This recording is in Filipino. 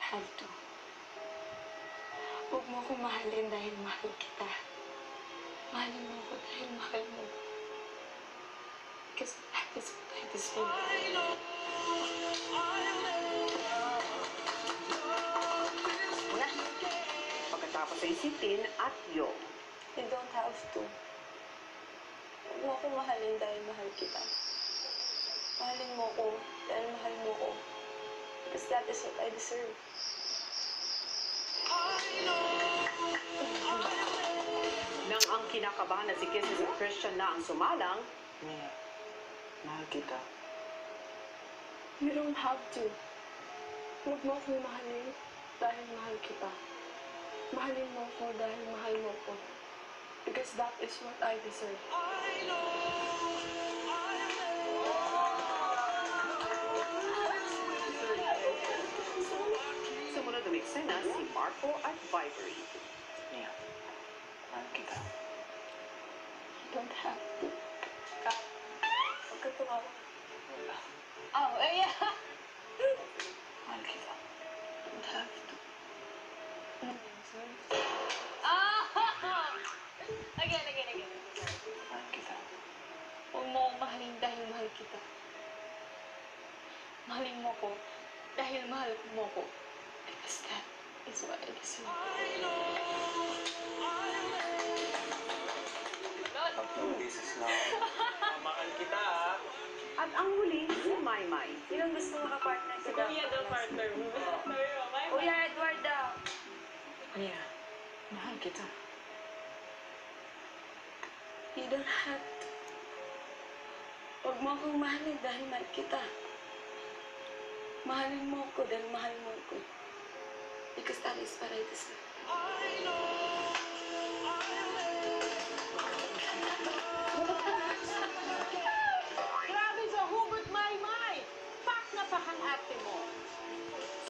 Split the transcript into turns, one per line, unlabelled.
have to. Huwag mo akong mahalin dahil mahal kita. Mahalin mo ako dahil mahal mo. Because that is what I deserve.
Una, pagkatapos ay si Tin at Yo.
You don't have to. Huwag mo akong mahalin dahil mahal kita. Mahalin mo ako dahil mahal mo ako. Because that is what I deserve.
Nang ang kinakabahan na si Kisses at Christian na ang sumalang,
Mia, mahal kita.
You don't have to. Huwag mo akong mahalin dahil mahal kita. Mahalin mo ako dahil mahal mo ako. Because that is what I deserve.
sumunod ng eksena si Marco at Vibery.
Mia, mahal kita.
You don't have to. Huwag ka tumawa.
Oh, yeah.
Mahal kita.
You don't have to.
Ah! Again.
Mahal kita.
Huwag mo akong mahalin dahil mahal kita. Mahalin mo ko dahil mahal mo ko. Because that is what I deserve.
Tatlong beses na mahal kita.
At ang huli, si Maymay.
Yun ang gusto mo ka-partner sa
Kuya daw partner mo.
Kuya Edward daw.
Mia, mahal kita.
You don't have to. Huwag mo akong mahalin dahil mahal kita. Mahalin mo ko dahil mahal mo ko. Because that is what I deserve.